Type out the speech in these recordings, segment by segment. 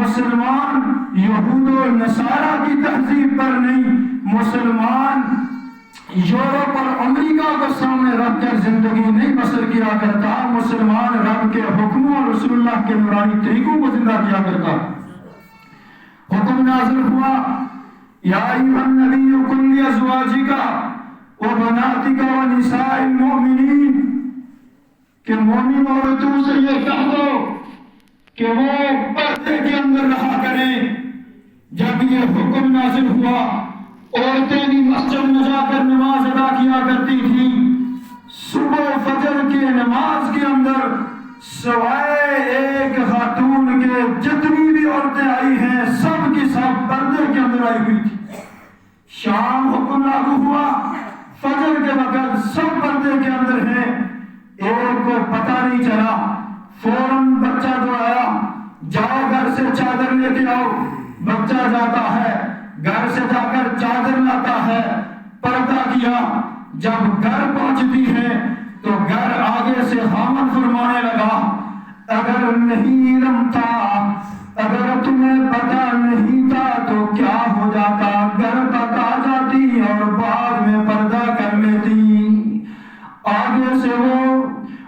مسلمان یہود و نصارہ کی تہذیب پر نہیں، مسلمان یورپ اور امریکہ کو سامنے رکھ کر زندگی نہیں بسر کیا کرتا، مسلمان رب کے حکموں اور رسول اللہ کے نورانی طریقوں کو زندہ کیا کرتا۔ حکم نازل ہوا یا ایھا النبی قل لازواجک وبناتک ونساء المؤمنین، کہ مومن عورتوں سے یہ کہہ دو کہ وہ پردے کے اندر رہا کریں۔ جب یہ حکم نازل ہوا عورتیں بھی مسجد میں جا کر نماز ادا کیا کرتی تھیں۔ صبح فجر کی نماز کے اندر سوائے ایک خاتون کے جتنی بھی عورتیں آئی ہیں سب کی سب پردے کے اندر آئی ہوئی تھی۔ شام حکم لاگو ہوا، فجر کے وقت سب پردے کے اندر ہیں، ایک کو پتہ نہیں چلا، فوراً بچہ دوڑایا، جاؤ گھر سے چادر لے کے آؤ۔ بچہ جاتا ہے گھر سے جا کر چادر لاتا ہے، پردہ کیا۔ جب گھر پہنچتی ہے تو گھر آگے سے خامن فرمانے لگا اگر نہیں علم تھا، اگر تمہیں پتہ نہیں تھا تو کیا ہو جاتا، گھر تک آ جاتی اور بعد میں پردہ کر لیتی۔ آگے سے وہ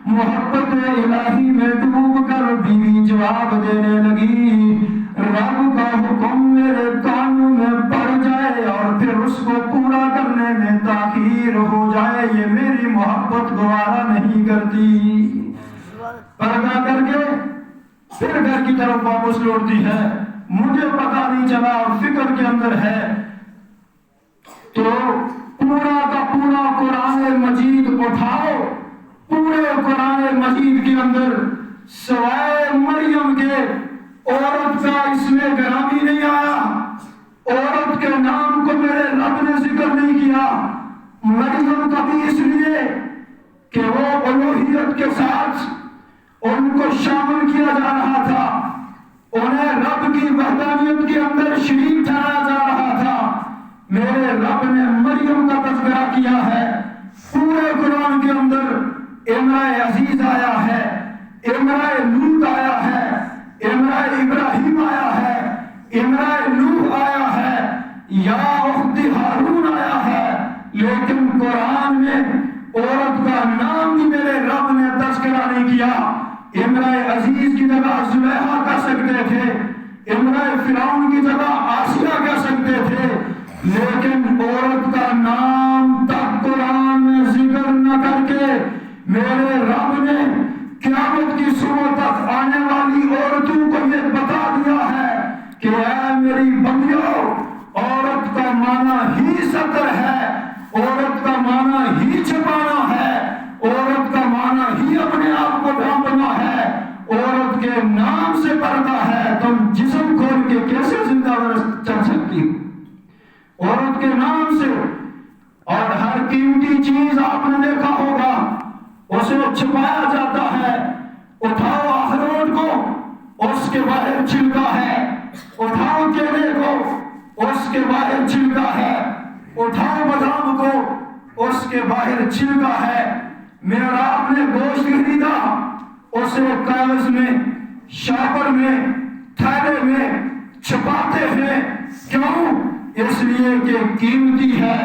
محبت الہی میں ڈوب کر بیوی جواب دینے لگی رب کا حکم میرے کانوں میں پڑ جائے اور پھر اس کو پورا کرنے میں تاخیر ہو جائے، یہ میری محبت گوارا نہیں کرتی۔ پردہ کر کے پھر گھر کی طرف واپس لوٹتی ہے، مجھے پتہ نہیں چلا اور فکر کے اندر ہے۔ تو پورا کا پورا قرآن مجید اٹھاؤ، پورے قرآن مجید کے اندر سوائے مریم کے عورت کا اس میں گرامی نہیں آیا، عورت کے نام کو میرے رب نے ذکر نہیں کیا۔ مریم کا بھی اس لیے کہ وہ الوہیت کے ساتھ ان کو شامل کیا جا رہا تھا، انہیں رب کی وحدانیت کے اندر شریک ٹھہرایا جا رہا تھا۔ میرے رب نے مریم کا تذکرہ کیا ہے، پورے قرآن کے اندر امرأ عزیز آیا ہے، امرأ لوط آیا ہے، امرأ ابراہیم آیا ہے، امرأ نوح آیا ہے، یا اخت ہارون آیا ہے، لیکن قرآن میں عورت کا نام بھی میرے رب نے تذکرہ نہیں کیا۔ امرأ عزیز کی جگہ زلیخا کہہ سکتے تھے، امرأ فرعون کی جگہ آسیہ کہہ سکتے تھے، لیکن عورت کا نام تک قرآن میں ذکر نہ کر کے میرے رب نے قیامت کی صبح تک آنے والی عورتوں کو یہ بتا دیا ہے کہ اے میری بندیوں، عورت کا معنی ہی ستر ہے، عورت کا معنی ہی چھپانا ہے، عورت کا معنی ہی اپنے آپ کو ڈھانپنا ہے، عورت کے نام سے پردہ ہے۔ تم جسم کھول کے کیسے زندہ چل سکتی ہو عورت کے نام سے؟ اور ہر قیمتی چیز آپ نے دیکھا ہوگا اسے چھپایا جاتا ہے۔ اٹھاؤ اخروٹ کو اس کے باہر چھلکا ہے، اٹھاؤ کیلے کو اس کے باہر چھلکا ہے، اٹھاؤ بادام کو اس کے باہر چھلکا ہے۔ میرا آپ نے گوشت خریدا، اسے کاغذ میں، شاپر میں، تھیلے میں چھپاتے ہیں، کیوں؟ اس لیے کہ قیمتی ہے۔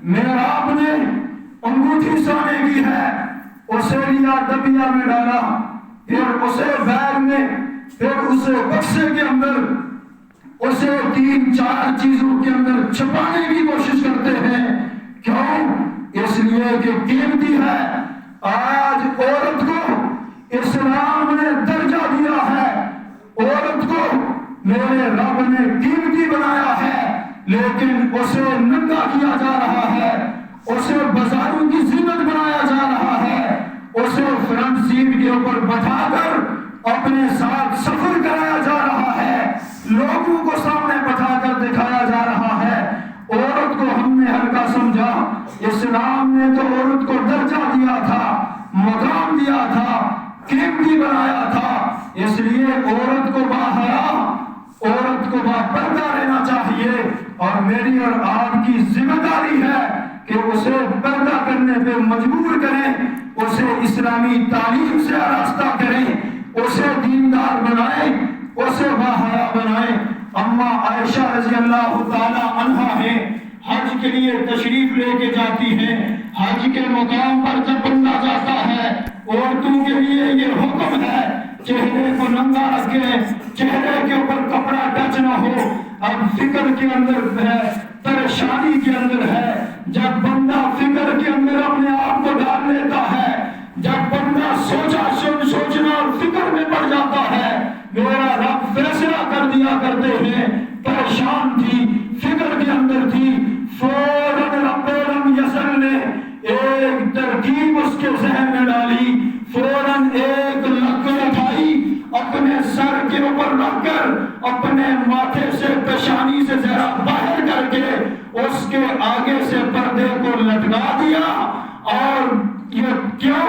میرا آپ نے انگوٹھی سونے کی ہے، اسے لیا ڈبیا میں ڈالا، پھر اسے بیگ میں، پھر اسے بکسے کے اندر، اسے 3-4 چیزوں کے اندر چھپانے کی کوشش کرتے ہیں، کیوں؟ اس لیے کہ قیمتی ہے۔ آج عورت کو اسلام نے درجہ دیا ہے، عورت کو میرے رب نے قیمتی بنایا ہے، لیکن اسے ننگا کیا جا رہا ہے، اسے بازاروں کی زینت بنایا جا رہا ہے، اسے فرنٹ سیٹ کے اوپر بٹھا کر اپنے ساتھ سفر کرایا جا رہا ہے، لوگوں کو سامنے بٹھا کر دکھایا جا رہا ہے۔ عورت کو ہم نے ہلکا سمجھا، اسلام نے تو عورت کو درجہ دیا تھا، مقام دیا تھا، قیمتی بنایا تھا۔ اس لیے عورت کو باحیا، عورت کو باپردہ رہنا چاہیے، اور میری اور آپ کی ذمہ داری ہے کہ اسے پردہ کرنے پہ مجبور کریں، اسے اسلامی تعلیم سے آراستہ کریں، اسے دیندار بنائیں، اسے باحیا بنائیں۔ عائشہ رضی اللہ تعالی عنہا ہیں، حج کے لیے تشریف لے کے جاتی ہیں۔ حج کے مقام پر جب بندہ جاتا ہے، عورتوں کے لیے یہ حکم ہے چہرے کو ننگا رکھے، چہرے کے اوپر کپڑا ٹچ نہ ہو۔ اب فکر کے اندر ہے، پریشانی کے اندر ہے، جب بندہ فکر کے اندر اپنے آپ کو ڈال لیتا ہے، جب بندہ سوچنا اور فکر میں پڑ جاتا ہے، میرا رب فیصلہ کر دیا کرتے ہیں۔ پریشان تھی، فکر کے اندر تھی، فوراً رب العالمین یسر نے ایک ترکیب اس کے ذہن میں ڈالی، فوراً ایک لکڑ اٹھائی، اپنے سر کے اوپر رکھ کر اپنے ماتھے سے پیشانی سے ذرا باہر کر کے اس کے آگے سے پردے کو لٹکا دیا۔ اور یہ کیوں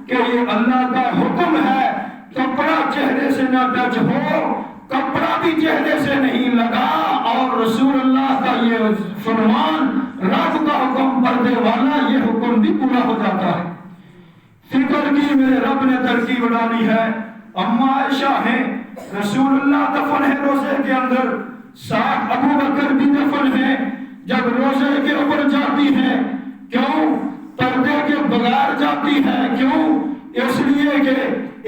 کہ یہ اللہ کا حکم ہے، کپڑا چہرے سے نہ ٹچ ہو، کپڑا بھی چہرے سے نہیں لگا، اور رسول اللہ کا یہ فرمان، رب کا حکم پردے والا، یہ حکم بھی پورا ہو جاتا ہے۔ فکر کی میرے رب نے ترکیب ڈالی ہے۔ اما عائشہ ہیں، رسول اللہ دفن ہے روزے کے اندر، ساتھ ابو بکر بھی دفن ہے۔ جب روزے کے اوپر جاتی ہے، کیوں پردے کے بغیر جاتی ہے؟ کیوں؟ اس لیے کہ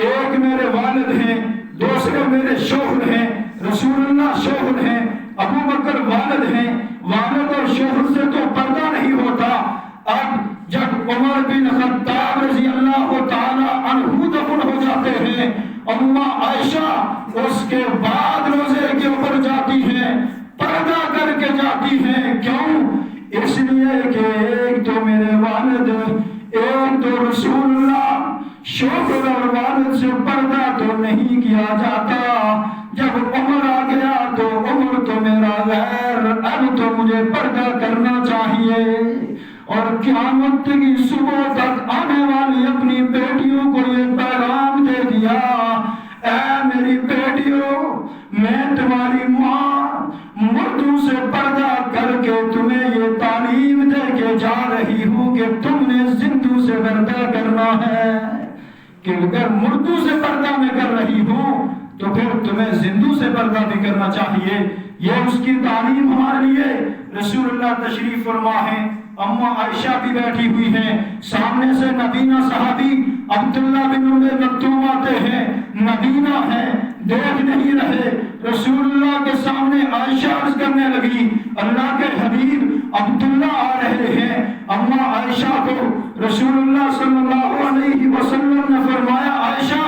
ایک میرے والد ہیں، دوسرے میرے شوہر ہیں، رسول اللہ شوہر ہیں، ابو بکر والد ہیں، والد اور شوہر سے تو پردہ نہیں ہوتا۔ اب جب عمر بن خطاب رضی اللہ تعالی عنہ دفن ہو جاتے ہیں، اما عائشہ اس کے بعد روزے کے اوپر جاتی ہیں، پردہ کر کے جاتی ہیں۔ کیوں؟ اس لیے کہ ایک تو میرے والد، ایک تو رسول اللہ، شوہر اور والد سے پردہ تو نہیں کیا جاتا۔ جب عمر آ گیا تو عمر تو میرا غیر، اب تو مجھے پردہ کرنا چاہیے۔ اور قیامت کی صبح تک آنے والی اپنی بیٹیوں کو یہ پیغام دے دیا، اے میری بیٹیوں، میں تمہاری ماں مردوں سے پردہ کر کے تمہیں یہ تعلیم دے کے جا رہی ہوں کہ تم نے زندوں سے پردہ کرنا ہے، کہ اگر مردوں سے پردہ میں کر رہی ہوں تو پھر تمہیں زندوں سے پردہ بھی کرنا چاہیے۔ یہ اس کی تعلیم ہمارے لیے۔ رسول اللہ تشریف فرما ہے، اما عائشہ بھی بیٹھی ہوئی ہیں، سامنے سے نبینہ صحابی عبداللہ بن ام مکتوم آتے ہیں، نبینہ ہے، دیکھ نہیں رہے۔ رسول اللہ کے سامنے عائشہ عرض کرنے لگی، اللہ کے حبیب عبداللہ آ رہے ہیں۔ اما عائشہ کو رسول اللہ صلی اللہ علیہ وسلم نے فرمایا، عائشہ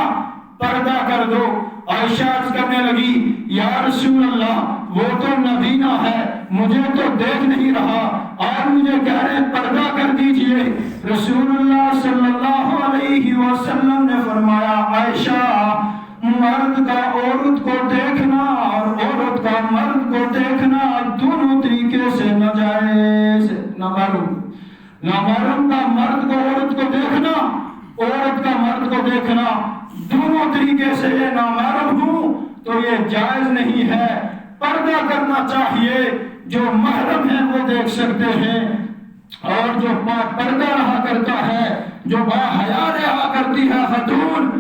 پردہ کر دو۔ عائشہ عرض کرنے لگی، یا رسول اللہ وہ تو نبینہ ہے، مجھے تو دیکھ نہیں رہا، اور مجھے کہہ رہے پردہ کر دیجئے۔ رسول اللہ صلی اللہ علیہ وسلم نے فرمایا، عائشہ مرد کا عورت کو دیکھنا اور عورت کا مرد کو دیکھنا دونوں طریقے سے ناجائز، نامحرم کا مرد کو عورت کو دیکھنا، عورت کا مرد کو دیکھنا، دونوں طریقے سے یہ نامحرم ہوں تو یہ جائز نہیں ہے۔ پردہ کرنا چاہیے، جو محرم ہے وہ دیکھ سکتے ہیں، اور جو پردہ رہا کرتا ہے، جو باحیا رہا کرتی ہے خاتون،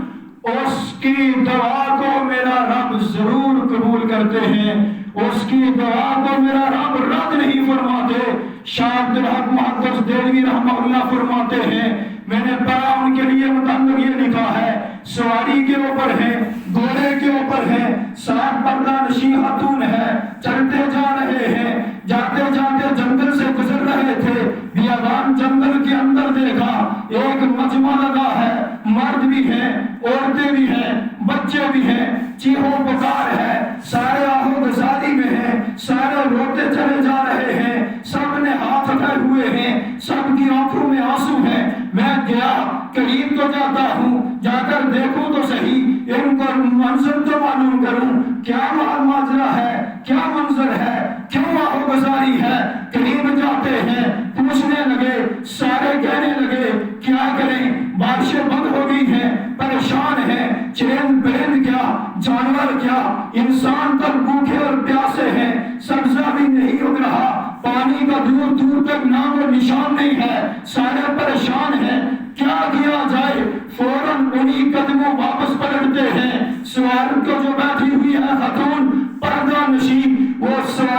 اس کی دعا کو میرا رب ضرور قبول کرتے ہیں، اس کی دعا کو میرا رب رد نہیں فرماتے۔ شاہ عبدالحق محدث دہلوی رحمہ اللہ فرماتے ہیں، میں نے پڑھا ان کے لیے متعلق یہ لکھا ہے، سواری کے اوپر ہے، گھوڑے کے اوپر ہے، ساتھ پردہ نشین خاتون ہے، چلتے جا رہے ہیں، جاتے جاتے جنگل سے گزر رہے تھے، بیابان جنگل کے اندر دیکھا ایک مجمع لگا ہے، مرد بھی ہیں، عورتیں بھی ہیں، بچے بھی ہیں، چیخو پکار ہے، سارے آہو گساری میں ہیں، سارے روتے چلے جا رہے ہیں، سب نے ہاتھ اٹھائے ہوئے ہیں، سب کی آنکھوں میں آنسو ہیں۔ میں گیا، قریب تو جاتا ہوں، جا کر دیکھوں تو صحیح، ان کو منظر تو معلوم کروں، کیا ماجرا ہے، کیا منظر ہے، کیوں آہو گساری ہے۔ قریب جاتے ہیں، پوچھنے لگے، سارے کہنے لگے کیا کریں، بارشیں بند ہو گئی ہیں، پریشان ہیں، چرند پرند کیا، جانور کیا، انسان تک بھوکے اور پیاسے ہیں، سبزہ بھی نہیں اگ رہا، پانی کا دور دور تک نام و نشان نہیں ہے، سارے پریشان ہیں، کیا کیا جائے۔ فوراً انہی قدموں واپس پلٹتے ہیں، سوار کو جو بیٹھی ہوئی ہے خاتون پردہ نشین، وہ سوار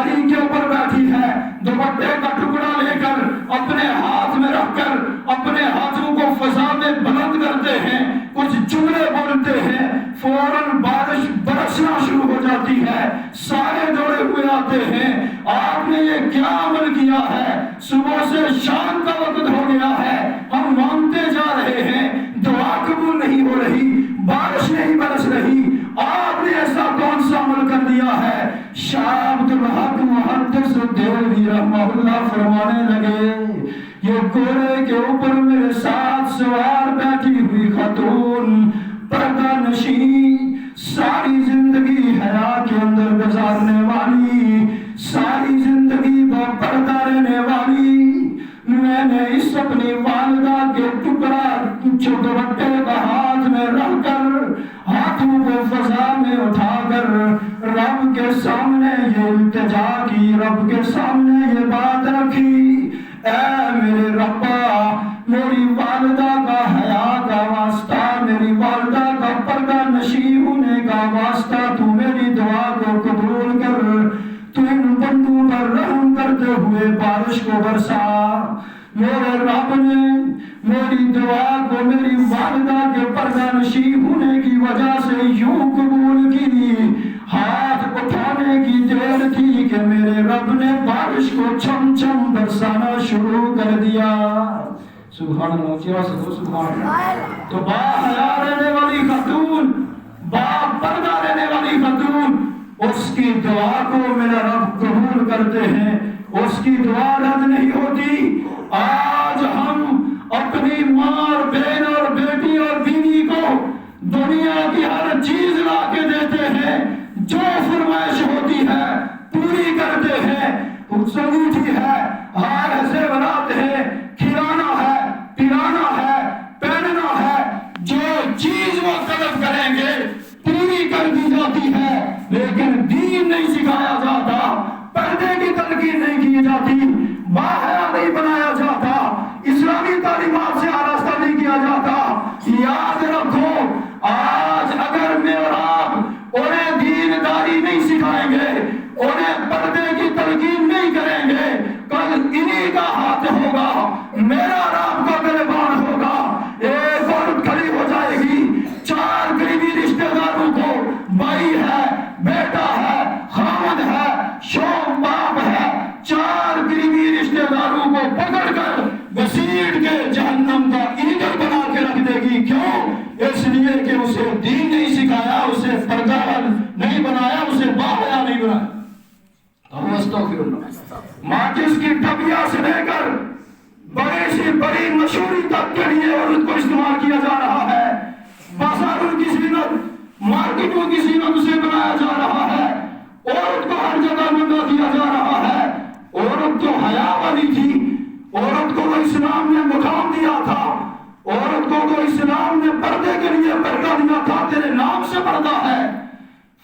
سارے دوڑے ہوئے آتے ہیں آپ نے یہ کیا عمل کیا ہے، صبح سے شام کا وقت ہو گیا ہے، ہم مانگتے جا رہے ہیں، دعا قبول نہیں ہو رہی، بارش نہیں برس رہی، آپ نے ایسا کون سا عمل کر دیا ہے؟ شاہ عبد الحق محدث دہلوی رحمہ اللہ فرمانے لگے یہ گھوڑے کے اوپر میرے ساتھ سوار بیٹھی ہوئی خاتون پردہ نشین ساری زندگی حیا کے اندر گزارنے والی، ساری زندگی با پردہ رہنے والی، میں نے اس اپنی والدہ کے ٹکڑا دوپٹے کا ہاتھ میں رکھ کر ہاتھوں کو فضا میں اٹھا کر رب کے سامنے یہ التجا کی، رب کے سامنے یہ بات رکھی، اے میرے ربا میری والدہ کا حیا کا واسطہ، میری والدہ کا پردہ نشی ہونے کا واسطہ تو میری دعا کو قبول کر، تو ان بندوں پر رحم کرتے ہوئے بارش کو برسا۔ میرے رب نے میری دعا کو میری والدہ کے پردہ نشی ہونے کی وجہ سے یوں قبول کی، ہاتھ اٹھانے کی دیر تھی کہ میرے رب نے بارش کو چھم چھم برسانا شروع کر دیا۔ سبحان اللہ، کیا سبحان اللہ۔ تو با حیا رہنے والی خاتون، با پردہ رہنے والی خاتون، اس کی دعا کو میرا رب قبول کرتے ہیں، اس کی دعا رد نہیں ہوتی۔ آج ہم اپنی ماں اور بہن اور بیٹی اور بیوی کو دنیا کی ہر چیز لا کے دیتے ہیں، جو فرمائش ہوتی ہے پوری کرتے ہیں، انگوٹھی ہے، ہار ہے، زیورات ہے، کھلانا ہے، پلانا ہے، پہننا ہے، جو چیز وہ طلب کریں گے پوری کر دی جاتی ہے، لیکن دین نہیں سکھایا جاتا، پردے کی تلقین نہیں کی جاتی، باحیا نہیں بنایا جاتا، اسلامی تعلیمات سے آراستہ نہیں کیا جاتا۔ یاد رکھو آج اگر میں اور آپ انہیں دینداری نہیں سکھائیں گے، انہیں پردے کی تلقین نہیں کریں گے، کل انہی کا ہاتھ ہوگا، میرا اور آپ کا گریبان ہوگا۔ ایک عورت کھڑی ہو جائے گی، چار قریبی رشتہ داروں کو، بھائی ہے، بیٹا ہے، خامد ہے، شوہر باپ ہے، چار قریبی رشتہ داروں کو پکڑ کر گھسیٹ کے جہنم کا ایندھن بنا کے رکھ دے گی۔ کیوں؟ اس لیے کہ اسے دین نہیں سکھایا، اسے پردہ نہیں بنایا، اسے باحیا نہیں بنایا۔ استغفر اللہ۔ ماچس کی ڈبیا سے لے کر بڑی سی بڑی مشہوری تک کے لیے عورت کو استعمال کیا جا رہا ہے، بازاروں کی زینت، مارکیٹوں کی زینت اسے بنایا جا رہا ہے، عورت کو ہر جگہ ننگا کیا جا رہا ہے۔ عورت تو حیا والی تھی، عورت کو اسلام نے مقام دیا تھا، عورت کو اسلام نے پردے کے لیے برقع دیا تھا، تیرے نام سے پردہ ہے۔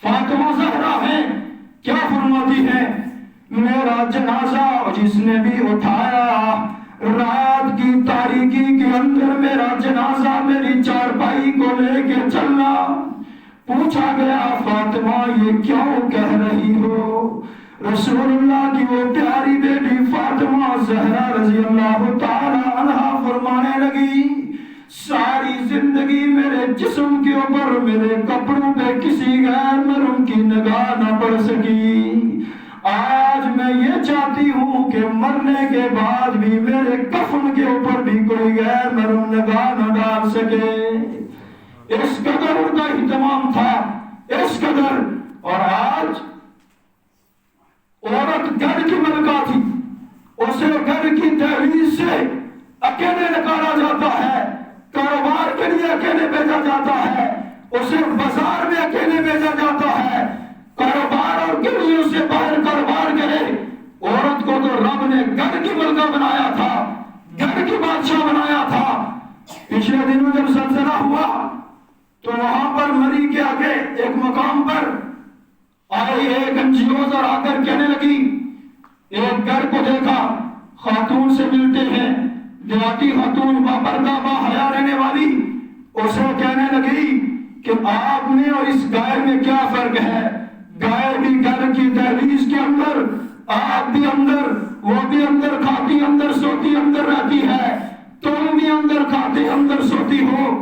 فاطمہ زہرا ہے، کیا فرماتی ہے؟ میرا جنازہ جس نے بھی اٹھایا، رات کی تاریکی کے اندر میرا جنازہ میری چارپائی کو لے کے چلنا۔ پوچھا گیا فاطمہ یہ کیوں کہہ رہی ہو؟ رسول اللہ کی وہ پیاری بیٹی فاطمہ زہرا رضی اللہ تعالی عنہا فرمانے لگی ساری زندگی میرے جسم کے اوپر میرے کپڑوں پہ کسی غیر محرم کی نگاہ نہ پڑ سکی، آج میں یہ چاہتی ہوں کہ مرنے کے بعد بھی میرے کفن کے اوپر بھی کوئی غیر محرم نگاہ نہ ڈال سکے۔ اس قدر ان کا اہتمام تھا، اس قدر۔ اور آج عورت گھر کی ملکہ تھی، اسے گھر کی دہلیز سے اکیلے نکالا جاتا ہے، کاروبار کے لیے اکیلے بھیجا جاتا ہے، اسے بازار میں اکیلے بھیجا جاتا ہے، کاروبار اور کے لیے اسے باہر کاروبار کرے۔ عورت کو تو رب نے گھر کی ملکہ بنایا تھا، گھر کی بادشاہ بنایا تھا۔ پچھلے دنوں جب زلزلہ ہوا تو وہاں پر مری کے آگے ایک مقام پر آئی ایک انجیوز اور آ کر کہنے لگی، ایک گھر کو دیکھا، خاتون سے ملتے ہیں، دیہاتی خاتون با پردہ با حیا رہنے والی، اسے کہنے لگی کہ آپ میں اور اس گائے میں کیا فرق ہے؟ گائے بھی گھر کی دہلیز کے اندر، آپ بھی اندر، وہ بھی اندر کھاتی اندر سوتی اندر رہتی ہے، تم بھی اندر کھاتے اندر سوتی ہو۔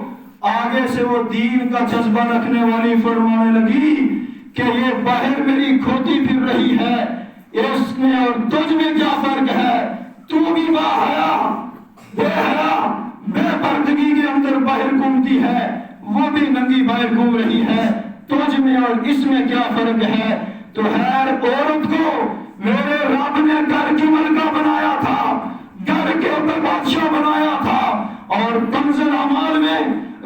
آگے سے وہ دین کا جذبہ رکھنے والی فرمانے لگی کہ یہ باہر میری رہی ہے، اس میں اور تجھ میں کیا فرق ہے؟ تو بھی باحیا، بے حیا، بے پردگی کے اندر باہر گھومتی ہے، وہ بھی ننگی باہر گھوم رہی ہے، تجھ میں اور اس میں کیا فرق ہے؟ تو ہر عورت کو میرے رب نے گھر کی ملکہ بنایا تھا، گھر کے اوپر بادشاہ بنایا تھا، اور کنز الاعمال میں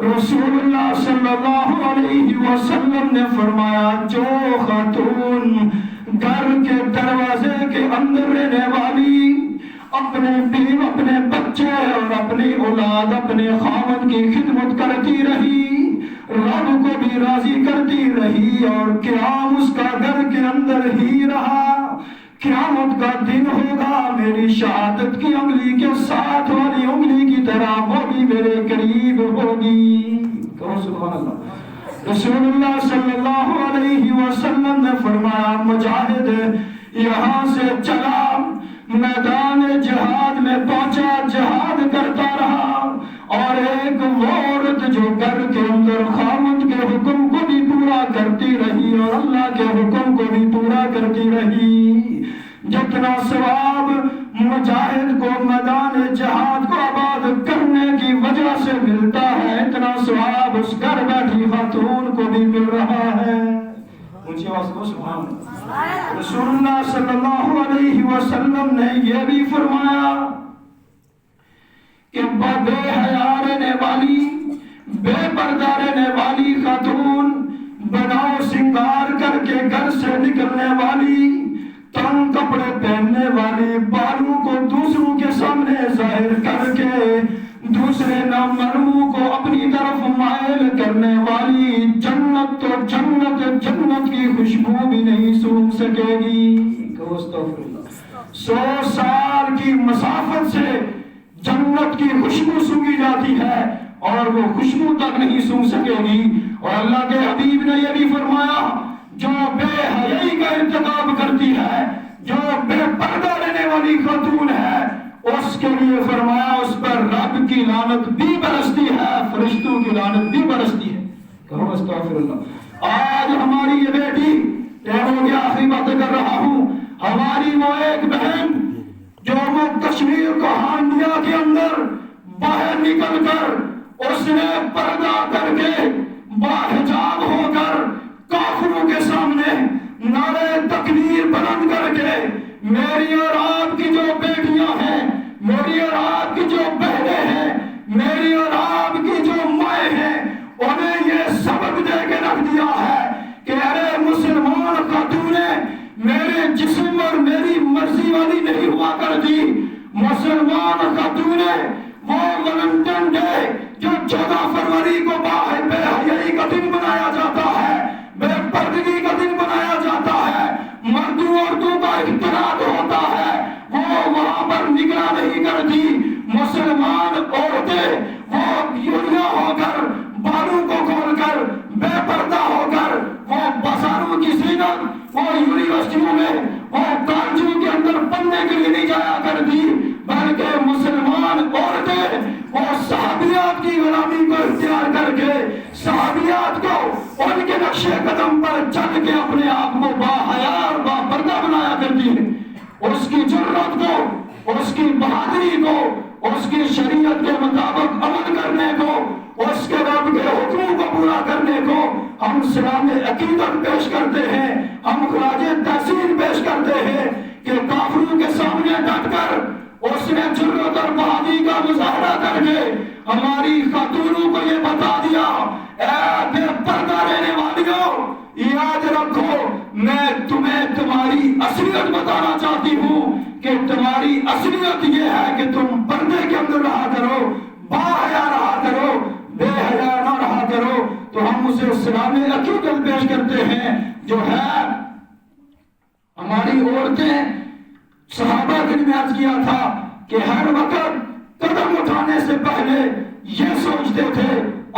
رسول اللہ صلی اللہ علیہ وسلم نے فرمایا جو خاتون گھر کے دروازے کے اندر رہنے والی اپنے بیوی، اپنے بچے اور اپنی اولاد، اپنے خاوند کی خدمت کرتی رہی، رب کو بھی راضی کرتی رہی، اور قیام اس کا گھر کے اندر ہی رہا، قیامت کا دن ہوگا میری شہادت کی انگلی کے ساتھ والی انگلی کی طرح وہ بھی میرے قریب ہوگی۔ کہو سبحان اللہ۔ رسول اللہ صلی اللہ علیہ وسلم نے فرمایا مجاہد یہاں سے چلا، میدان جہاد میں پہنچا، جہاد کرتا رہا، اور ایک وہ عورت جو گھر کے اندر خاوند کے حکم کو بھی پورا کرتی رہی اور اللہ کے حکم کو بھی پورا کرتی رہی، جتنا ثواب مجاہد کو میدان جہاد کو آباد کرنے کی وجہ سے ملتا ہے، اتنا ثواب اس گھر بیٹھی خاتون کو بھی مل رہا ہے۔ اونچی آواز کو سبحان اللہ۔ رسول اللہ صلی اللہ علیہ وسلم نے یہ بھی فرمایا کہ بے حیا رہنے والی، بے پردہ رہنے والی خاتون، بناؤ سنگار کر کے گھر سے نکلنے والی، تنگ کپڑے پہننے والی، بالوں کو دوسروں کے سامنے ظاہر کر کے دوسرے نامرموں کو اپنی طرف مائل کرنے والی، جنت تو جنت، جنت کی خوشبو بھی نہیں سونگھ سکے گی۔ کہو استغفر اللہ۔ 100 سال کی مسافت سے جنت کی خوشبو سونگھی جاتی ہے اور وہ خوشبو تک نہیں سونگھ سکے گی، اور اللہ کے حبیب نے یہ بھی فرمایا جو بے حیائی کا ارتکاب کرتی ہے، جو بے پردہ رہنے والی خاتون ہے، اس کے لیے فرمایا اس پر رب کی لعنت بھی برستی ہے، فرشتوں کی لعنت بھی برستی ہے۔ کہو استغفر اللہ۔ آج ہماری یہ بیٹی، ٹائم ہو گیا آخری باتیں کر رہا ہوں، ہماری وہ ایک بہن جو وہ کشمیر کو ہانڈیا کے اندر باہر نکل کر اس نے پردہ کر کے باحجاب ہو کر کافروں کے سامنے نعرے تکبیر بلند کر کے میری اور آپ کی جو بیٹیاں ہیں، میری اور آپ کی جو بہنیں ہیں، میری اور آپ کی جو مائیں ہیں، انہیں یہ سبق دے کے رکھ دیا ہے کہ ارے مسلمان خاتونیں میرے جسم اور میری مرضی والی نہیں ہوا کرتی، مسلمان خاتونیں وہ ویلنٹائن ڈے جو 14 فروری کو بے حیائی کا دن بنایا جاتا ہے، بے پردگی کا دن بنایا جاتا ہے، مردوں عورتوں کا اختلاط ہوتا ہے، وہ وہاں پر نگراں نہیں کرتی، مسلمان عورتیں وہ یونیا ہو کر، بالوں کو کھول کر، بے پردہ ہو کر، وہ بازاروں کی زینت، وہ یونیورسٹیوں میں، وہ کالجوں کے اندر پڑھنے کے لیے نہیں جایا کرتی، بلکہ مسلمان عورتیں وہ صحابیات کی غلامی کو اختیار کر کے صحابیات کو ان کے نقش قدم پر چل کے اپنے آپ کو باحیا اور باپردہ بنایا کرتی ہے۔ اس کی جرات کو، اس کی بہادری کو، اس کی شریعت کے مطابق عمل کرنے کو، اس کے رب کے حکموں کو پورا کرنے کو ہم سلام عقیدت پیش کرتے ہیں، ہم خراج تحسین پیش کرتے ہیں کہ کافروں کے سامنے ڈٹ کر اس نے جرات اور بہادری کا مظاہرہ کر کے ہماری خاتونوں کو یہ بتا دیا، اے بے پردہ رہنے والیوں یاد رکھو میں تمہیں تمہاری اصلیت بتانا چاہتی ہوں کہ تمہاری اصلیت یہ ہے کہ تم پردے کے اندر رہا کرو، باحیا رہا کرو، بے حیا نہ رہا کرو۔ تو ہم اسے اسلام عقیدت پیش کرتے ہیں جو ہے ہماری عورتیں، صحابہ نے عرض کیا تھا کہ ہر وقت قدم اٹھانے سے پہلے یہ سوچتے تھے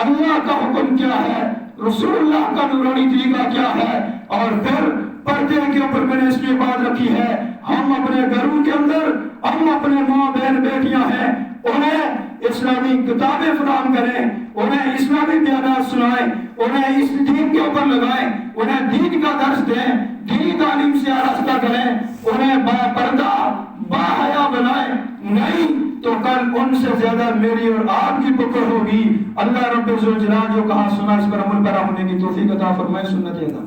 اللہ کا حکم کیا ہے، رسول اللہ کا نورانی طریقہ کیا ہے، اور پھر پردے کے اوپر میں نے اس کی بات رکھی ہے ہم اپنے گھروں کے اندر، ہم اپنے ماں بہن بیٹیاں ہیں، انہیں اسلامی کتابیں فراہم کریں، انہیں اسلامی قرآن بیانات سنائیں، انہیں اس دین کے اوپر لگائیں، انہیں دین کا درس دیں، دینی تعلیم سے آراستہ کریں، انہیں با پردہ با حیا بنائیں، نہیں تو کل ان سے زیادہ میری اور آپ کی پکڑ ہوگی۔ اللہ رب ذوالجلال جو کہا سنا اس پر عمل پیرا ہونے کی توفیق عطا فرمائے۔ سنت ادا